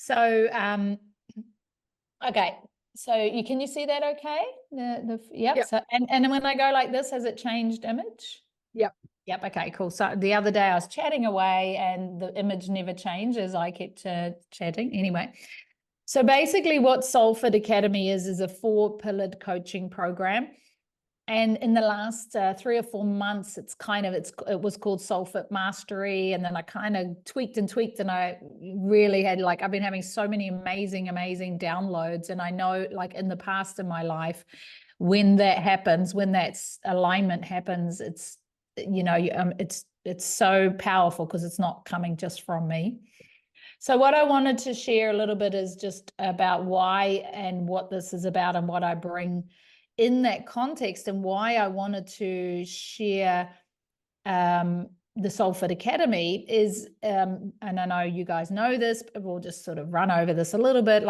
So, okay. So can you see that okay? Yep. Yep. So, and when I go like this, has it changed image? Yep. Yep. Okay, cool. So the other day I was chatting away and the image never changed as I kept chatting. Anyway, so basically what SoulFit Academy is a 4-pillared coaching program. And in the last 3 or 4 months, it was called SoulFit Mastery. And then I kind of tweaked and I really had I've been having so many amazing downloads. And I know in the past in my life, when that happens, when that alignment happens, it's, it's so powerful because it's not coming just from me. So what I wanted to share a little bit is just about why and what this is about and what I bring in that context and why I wanted to share the SoulFit Academy is, and I know you guys know this, but we'll just sort of run over this a little bit.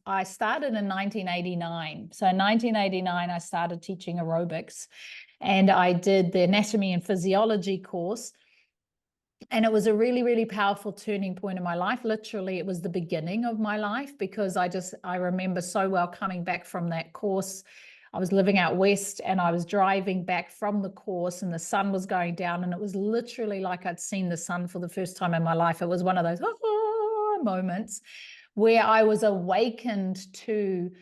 I started in 1989. So in 1989, I started teaching aerobics and I did the anatomy and physiology course. And it was a really, really powerful turning point in my life. Literally, it was the beginning of my life because I remember so well coming back from that course. I was living out west and I was driving back from the course and the sun was going down and it was literally like I'd seen the sun for the first time in my life. It was one of those moments where I was awakened to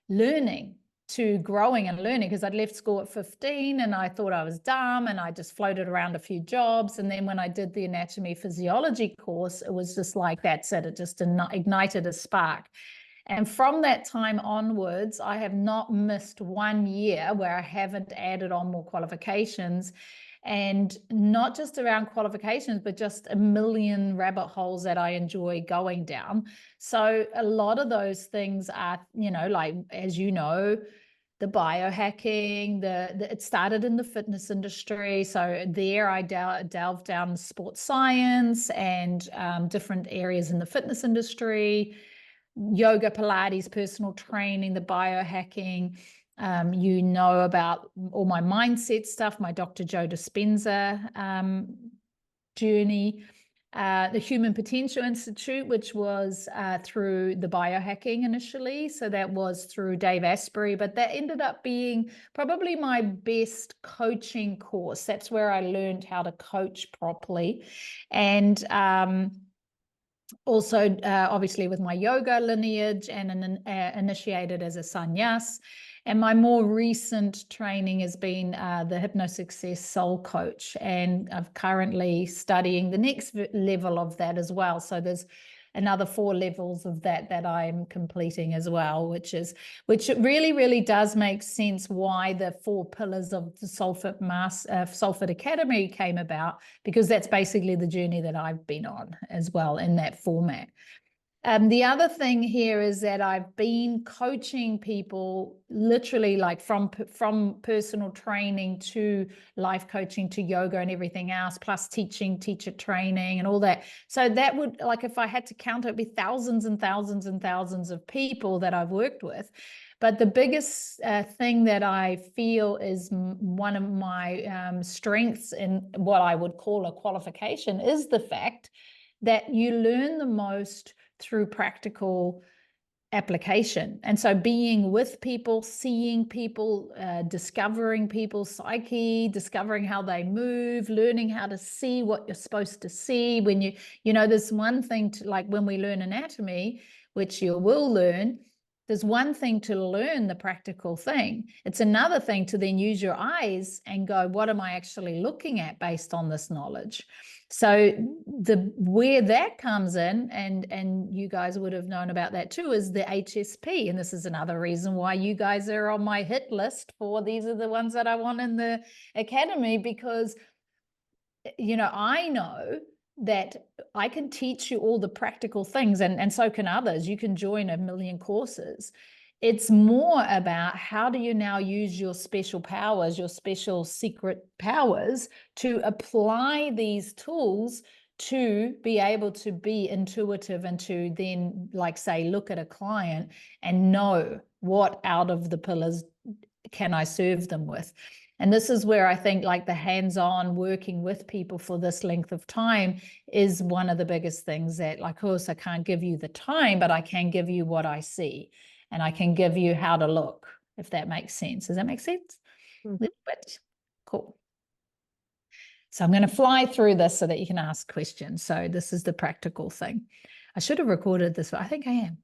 learning, to growing and learning, because I'd left school at 15 and I thought I was dumb and I just floated around a few jobs. And then when I did the anatomy physiology course, it was just like, that's it. It just ignited a spark. And from that time onwards, I have not missed 1 year where I haven't added on more qualifications, and not just around qualifications, but just a million rabbit holes that I enjoy going down. So a lot of those things are, as you know, the biohacking, it started in the fitness industry. So there I delved down sports science and different areas in the fitness industry, yoga, Pilates, personal training, the biohacking. About all my mindset stuff, my Dr. Joe Dispenza journey, the Human Potential Institute, which was through the biohacking initially. So that was through Dave Asprey, but that ended up being probably my best coaching course. That's where I learned how to coach properly. And also, obviously, with my yoga lineage and initiated as a sannyas. And my more recent training has been the Hypnosuccess Soul Coach. And I'm currently studying the next level of that as well. So there's another 4 levels of that I'm completing as well, which really, really does make sense why the 4 pillars of the SoulFit Academy came about, because that's basically the journey that I've been on as well in that format. The other thing here is that I've been coaching people literally from personal training to life coaching to yoga and everything else, plus teaching, teacher training and all that. So that would, if I had to count, it'd be thousands and thousands and thousands of people that I've worked with. But the biggest thing that I feel is one of my strengths in what I would call a qualification is the fact that you learn the most through practical application. And so being with people, seeing people, discovering people's psyche, discovering how they move, learning how to see what you're supposed to see. When there's one thing to, when we learn anatomy, which you will learn, there's one thing to learn the practical thing. It's another thing to then use your eyes and go, what am I actually looking at based on this knowledge? So where that comes in, and you guys would have known about that too, is the HSP. And this is another reason why you guys are on my hit list for these are the ones that I want in the academy, because, I know that I can teach you all the practical things, and so can others. You can join 1 million courses. It's more about how do you now use your special powers, your special secret powers, to apply these tools to be able to be intuitive and to then, say, look at a client and know what out of the pillars can I serve them with. And this is where I think like the hands-on working with people for this length of time is one of the biggest things that, like, of course, I can't give you the time, but I can give you what I see, and I can give you how to look, if that makes sense. Does that make sense? Mhm. A little bit. Cool. So I'm going to fly through this so that you can ask questions. So this is the practical thing. I should have recorded this, but I think I am.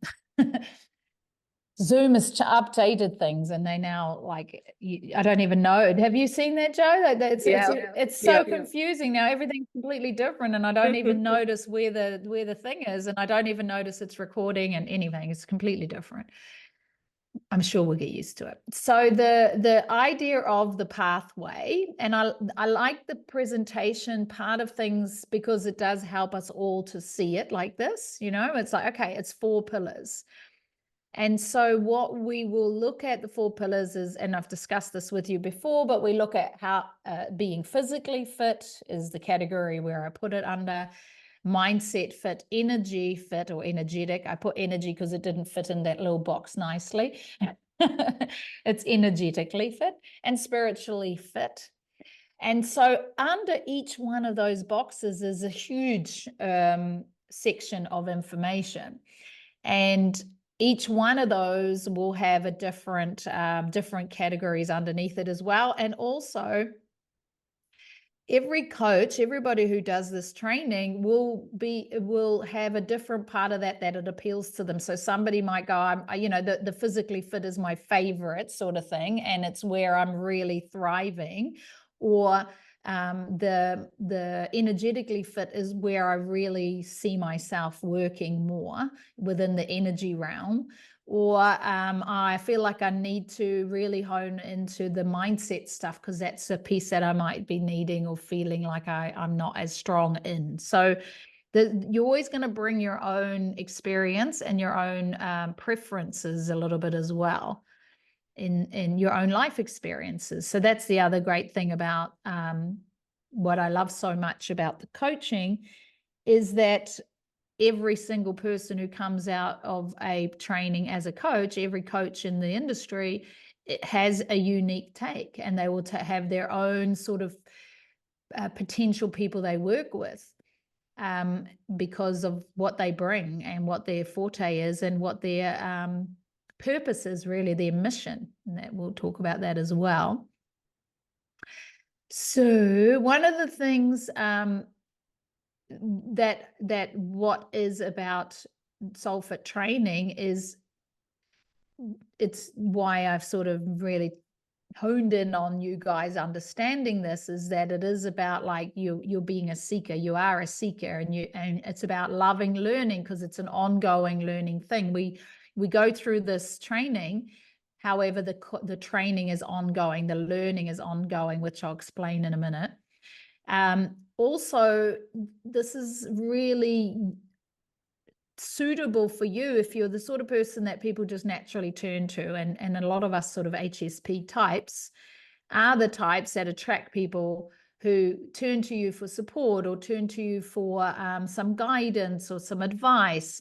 Zoom has updated things, and they now, like, I don't even know. Have you seen that, Joe? It's so confusing now. Everything's completely different, and I don't even notice where the thing is, and I don't even notice it's recording and anything. It's completely different. I'm sure we'll get used to it. So the idea of the pathway, and I like the presentation part of things because it does help us all to see it like this. It's like, okay, it's 4 pillars. And so what we will look at the 4 pillars is, and I've discussed this with you before, but we look at how being physically fit is the category where I put it under. Mindset fit, energy fit, or energetic. I put energy because it didn't fit in that little box nicely. It's energetically fit and spiritually fit. And so under each one of those boxes is a huge section of information. And each one of those will have a different categories underneath it as well. And also, every coach, everybody who does this training will have a different part of that it appeals to them. So somebody might go, the physically fit is my favorite sort of thing, and it's where I'm really thriving. Or the energetically fit is where I really see myself working more within the energy realm. Or I feel like I need to really hone into the mindset stuff because that's a piece that I might be needing or feeling like I'm not as strong in. So you're always going to bring your own experience and your own preferences a little bit as well in your own life experiences. So that's the other great thing about what I love so much about the coaching is that every single person who comes out of a training as a coach, every coach in the industry, it has a unique take, and they will have their own sort of potential people they work with because of what they bring and what their forte is and what their purpose is, really their mission. And that we'll talk about that as well. So one of the things that what is about SoulFit training is, it's why I've sort of really honed in on you guys understanding this, is that it is about like you're being a seeker. You are a seeker, and it's about loving learning because it's an ongoing learning thing. We go through this training. However, the training is ongoing, the learning is ongoing, which I'll explain in a minute. Also, this is really suitable for you if you're the sort of person that people just naturally turn to. And a lot of us sort of HSP types are the types that attract people who turn to you for support or turn to you for some guidance or some advice.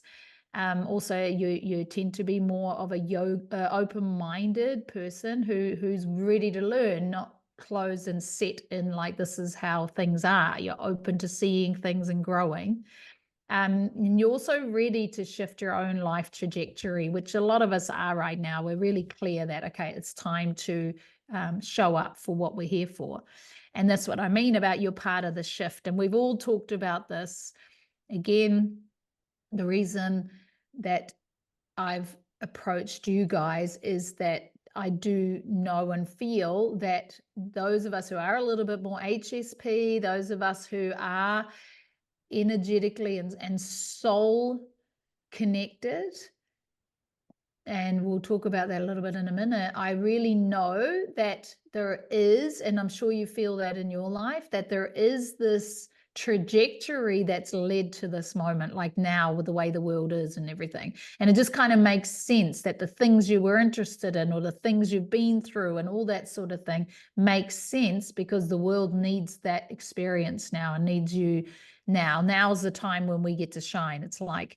Also, you tend to be more of a open-minded person who's ready to learn, not closed and set in like this is how things are. You're open to seeing things and growing. And you're also ready to shift your own life trajectory, which a lot of us are right now. We're really clear that, okay, it's time to show up for what we're here for. And that's what I mean about you're part of the shift. And we've all talked about this. Again, the reason that I've approached you guys is that I do know and feel that those of us who are a little bit more HSP, those of us who are energetically and soul connected, and we'll talk about that a little bit in a minute, I really know that there is, and I'm sure you feel that in your life, that there is this trajectory that's led to this moment, like now with the way the world is and everything. And it just kind of makes sense that the things you were interested in or the things you've been through and all that sort of thing makes sense because the world needs that experience now and needs you now. Now's the time when we get to shine. It's like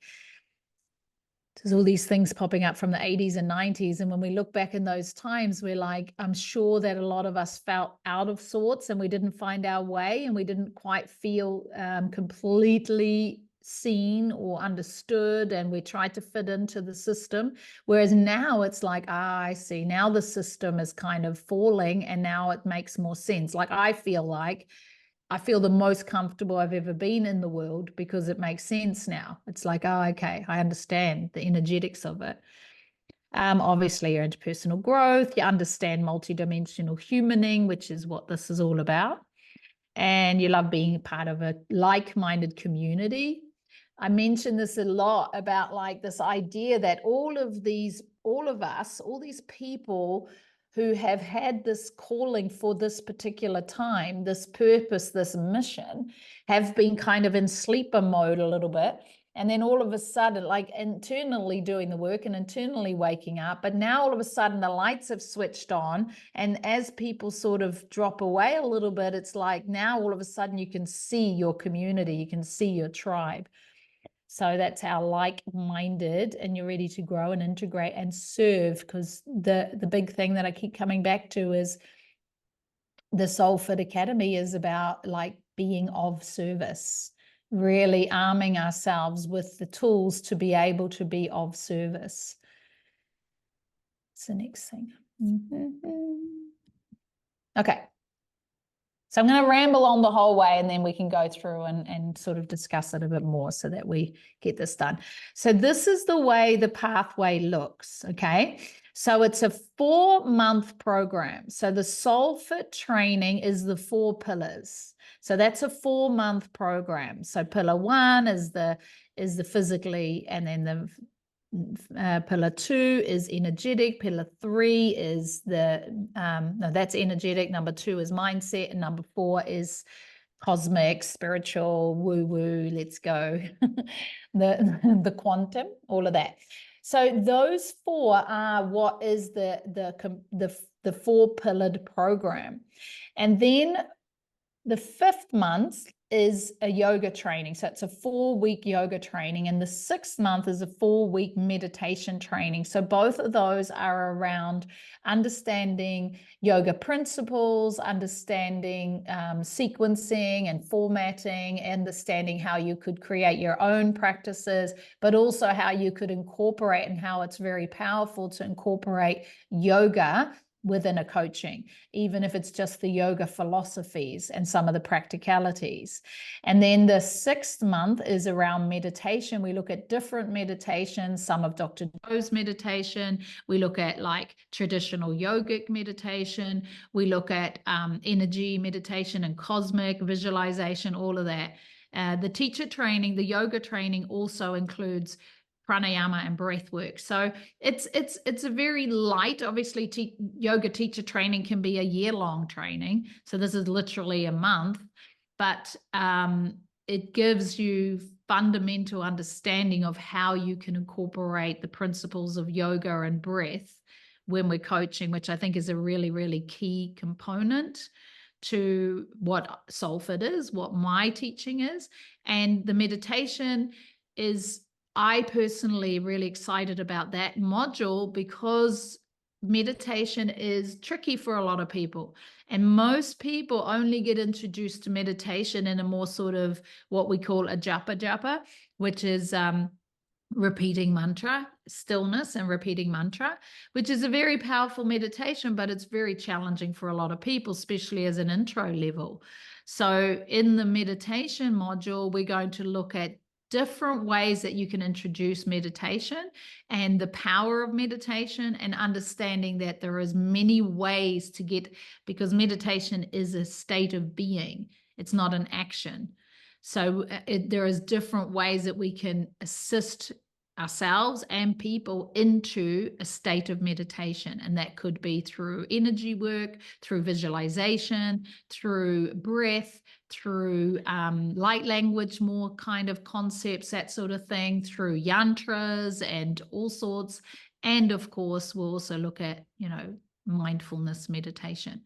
there's all these things popping up from the 80s and 90s. And when we look back in those times, we're like, I'm sure that a lot of us felt out of sorts and we didn't find our way and we didn't quite feel completely seen or understood, and we tried to fit into the system. Whereas now it's like, I see, now the system is kind of falling and now it makes more sense. Like I feel the most comfortable I've ever been in the world because it makes sense now. It's like, oh, okay, I understand the energetics of it. Obviously, you're into personal growth. You understand multidimensional humaning, which is what this is all about. And you love being part of a like-minded community. I mention this a lot about like this idea that all of us, all these people who have had this calling for this particular time, this purpose, this mission, have been kind of in sleeper mode a little bit. And then all of a sudden, like internally doing the work and internally waking up, but now all of a sudden the lights have switched on. And as people sort of drop away a little bit, it's like now all of a sudden you can see your community, you can see your tribe. So that's how like-minded, and you're ready to grow and integrate and serve, because the big thing that I keep coming back to is the SoulFit Academy is about like being of service, really arming ourselves with the tools to be able to be of service. What's the next thing? Okay. So I'm going to ramble on the whole way and then we can go through and sort of discuss it a bit more so that we get this done. So this is the way the pathway looks, okay? So it's a 4-month program. So the SoulFit training is the 4 pillars. So that's a 4-month program. So pillar 1 is the physically, and then the pillar 2 is energetic. Pillar 3 is no, that's energetic. Number 2 is mindset, and number 4 is cosmic, spiritual, woo-woo, let's go, the quantum, all of that. So those 4 are what is the 4-pillared program. And then the 5th month is a yoga training. So it's a 4-week yoga training. And the 6th month is a 4-week meditation training. So both of those are around understanding yoga principles, understanding sequencing and formatting, understanding how you could create your own practices, but also how you could incorporate, and how it's very powerful to incorporate yoga within a coaching, even if it's just the yoga philosophies and some of the practicalities. And then the 6th month is around meditation. We look at different meditations, some of Dr. Joe's meditation. We look at like traditional yogic meditation. We look at energy meditation and cosmic visualization, all of that. The teacher training, the yoga training also includes pranayama and breath work. So it's a very light, obviously yoga teacher training can be a year-long training. So this is literally a month, but it gives you fundamental understanding of how you can incorporate the principles of yoga and breath when we're coaching, which I think is a really, really key component to what SoulFit is, what my teaching is. And the meditation is, I personally really excited about that module because meditation is tricky for a lot of people. And most people only get introduced to meditation in a more sort of what we call a japa, which is repeating mantra, stillness and repeating mantra, which is a very powerful meditation, but it's very challenging for a lot of people, especially as an intro level. So in the meditation module, we're going to look at different ways that you can introduce meditation and the power of meditation, and understanding that there is many ways to get, because meditation is a state of being. It's not an action. So there is different ways that we can assist ourselves and people into a state of meditation. And that could be through energy work, through visualization, through breath, through light language, more kind of concepts, that sort of thing, through yantras and all sorts. And of course, we'll also look at, mindfulness meditation.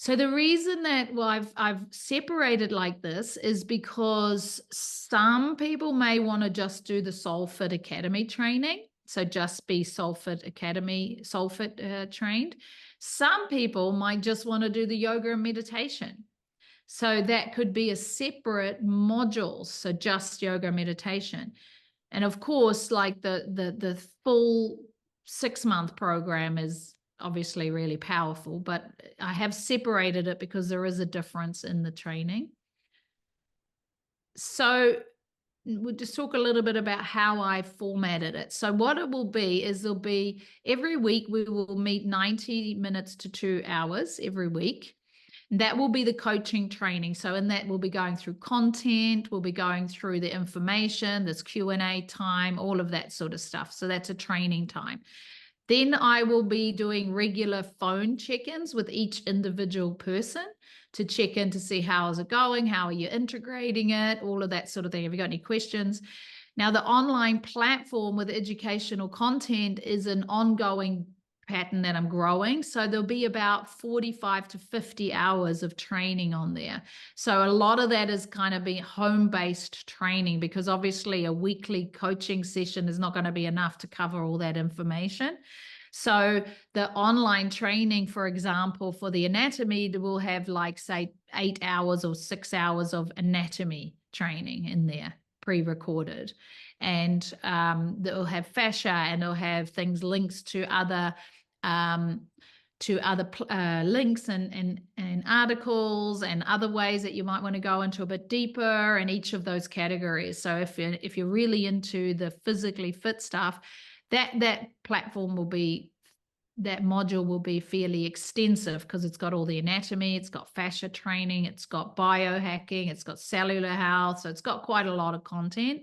So the reason that I've separated like this is because some people may want to just do the SoulFit Academy training. So just be SoulFit Academy, SoulFit trained. Some people might just want to do the yoga and meditation. So that could be a separate module. So just yoga and meditation. And of course, like the full 6-month program is obviously really powerful, but I have separated it because there is a difference in the training. So we'll just talk a little bit about how I formatted it. So what it will be is there'll be every week we will meet 90 minutes to 2 hours every week. That will be the coaching training. So in that, we'll be going through content, we'll be going through the information, there's Q&A time, all of that sort of stuff. So that's a training time. Then I will be doing regular phone check-ins with each individual person to check in to see how is it going, how are you integrating it, all of that sort of thing. Have you got any questions? Now, the online platform with educational content is an ongoing pattern that I'm growing. So there'll be about 45 to 50 hours of training on there. So a lot of that is kind of being home-based training, because obviously a weekly coaching session is not going to be enough to cover all that information. So the online training, for example, for the anatomy, will have like, say, 8 hours or 6 hours of anatomy training in there, pre-recorded. And they'll have fascia, and they'll have things, links to other links and articles and other ways that you might want to go into a bit deeper in each of those categories. So if you're really into the physically fit stuff, that platform will be, that module will be fairly extensive, because it's got all the anatomy, it's got fascia training, it's got biohacking, it's got cellular health. So it's got quite a lot of content.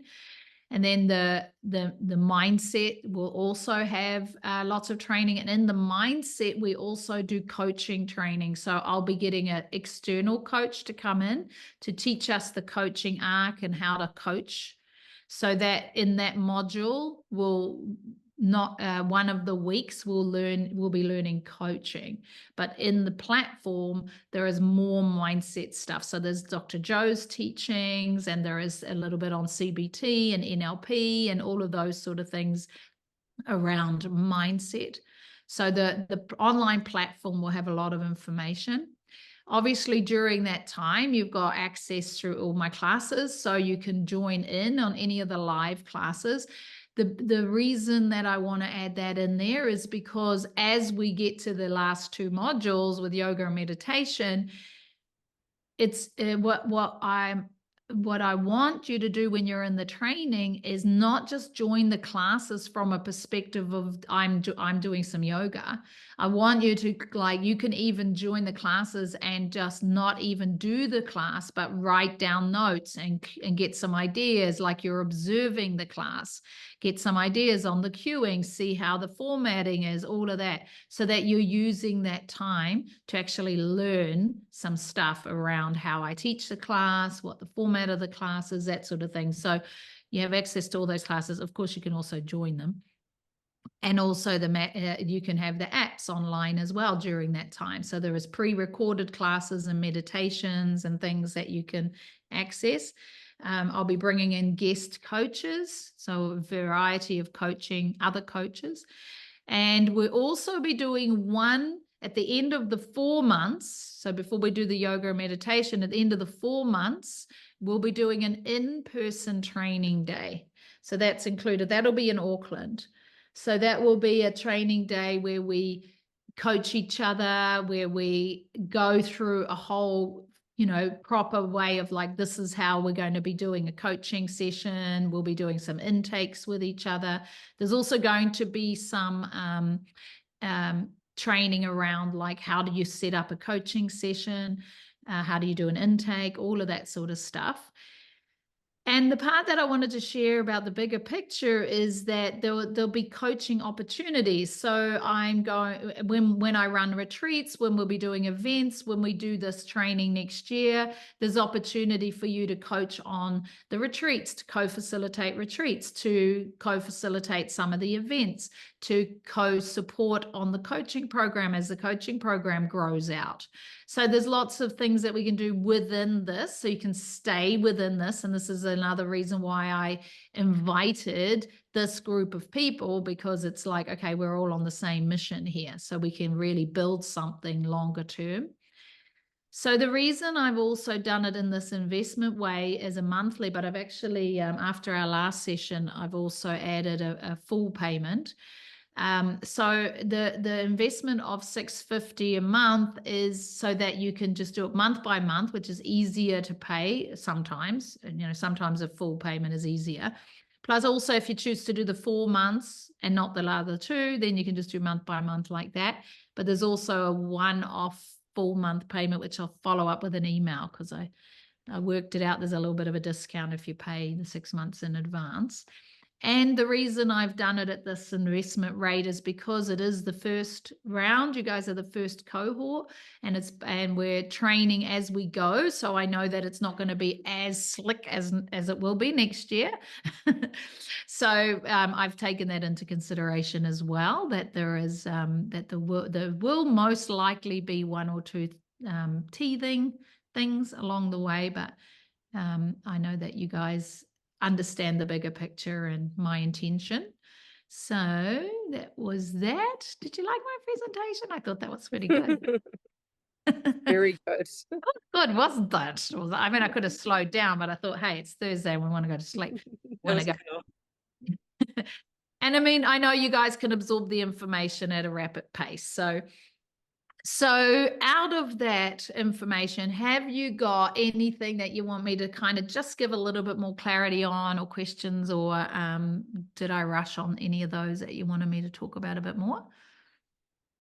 And then the mindset will also have lots of training. And in the mindset, we also do coaching training. So I'll be getting an external coach to come in to teach us the coaching arc and how to coach. So that in that module, one of the weeks we'll be learning coaching, but in the platform there is more mindset stuff. So there's Dr. Joe's teachings, and there is a little bit on CBT and NLP and all of those sort of things around mindset. So the online platform will have a lot of information. Obviously, during that time, you've got access through all my classes, so you can join in on any of the live classes. The reason that I want to add that in there is because as we get to the last 2 modules with yoga and meditation, it's what I want you to do when you're in the training is not just join the classes from a perspective of I'm doing some yoga. I want you to, like, you can even join the classes and just not even do the class, but write down notes and get some ideas, like you're observing the class, get some ideas on the cueing, see how the formatting is, all of that, so that you're using that time to actually learn some stuff around how I teach the class, what the format of the class is, that sort of thing. So you have access to all those classes. Of course, you can also join them. And also you can have the apps online as well during that time. So there is pre-recorded classes and meditations and things that you can access. I'll be bringing in guest coaches, so a variety of coaching, other coaches. And we'll also be doing one at the end of the 4 months. So before we do the yoga and meditation, at the end of the 4 months, we'll be doing an in-person training day. So that's included. That'll be in Auckland. So that will be a training day where we coach each other, where we go through a whole, proper way of, like, this is how we're going to be doing a coaching session. We'll be doing some intakes with each other. There's also going to be some training around, like, how do you set up a coaching session? How do you do an intake? All of that sort of stuff. And the part that I wanted to share about the bigger picture is that there'll be coaching opportunities. So I'm going, when I run retreats, when we'll be doing events, when we do this training next year, there's opportunity for you to coach on the retreats, to co-facilitate retreats, to co-facilitate some of the events, to co-support on the coaching program as the coaching program grows out. So there's lots of things that we can do within this, so you can stay within this. And this is another reason why I invited this group of people, because it's like, okay, we're all on the same mission here, so we can really build something longer term. So the reason I've also done it in this investment way as a monthly, but I've actually, after our last session, I've also added a full payment. So the investment of $650 a month is so that you can just do it month by month, which is easier to pay sometimes. And, you know, sometimes a full payment is easier. Plus also, if you choose to do the 4 months and not the other 2, then you can just do month by month like that. But there's also a one-off full month payment, which I'll follow up with an email, because I worked it out. There's a little bit of a discount if you pay the 6 months in advance. And the reason I've done it at this investment rate is because it is the first round. You guys are the first cohort, and we're training as we go. So I know that it's not going to be as slick as it will be next year. So I've taken that into consideration as well, that there is that there will most likely be 1 or 2 teething things along the way, but I know that you guys understand the bigger picture and my intention. So that was that. Did you like my presentation? I thought that was pretty good. Very good. Good, wasn't that? I mean, I could have slowed down, but I thought, hey, it's Thursday and we want to go to sleep. And I mean, I know you guys can absorb the information at a rapid pace. So out of that information, have you got anything that you want me to kind of just give a little bit more clarity on, or questions, or did I rush on any of those that you wanted me to talk about a bit more?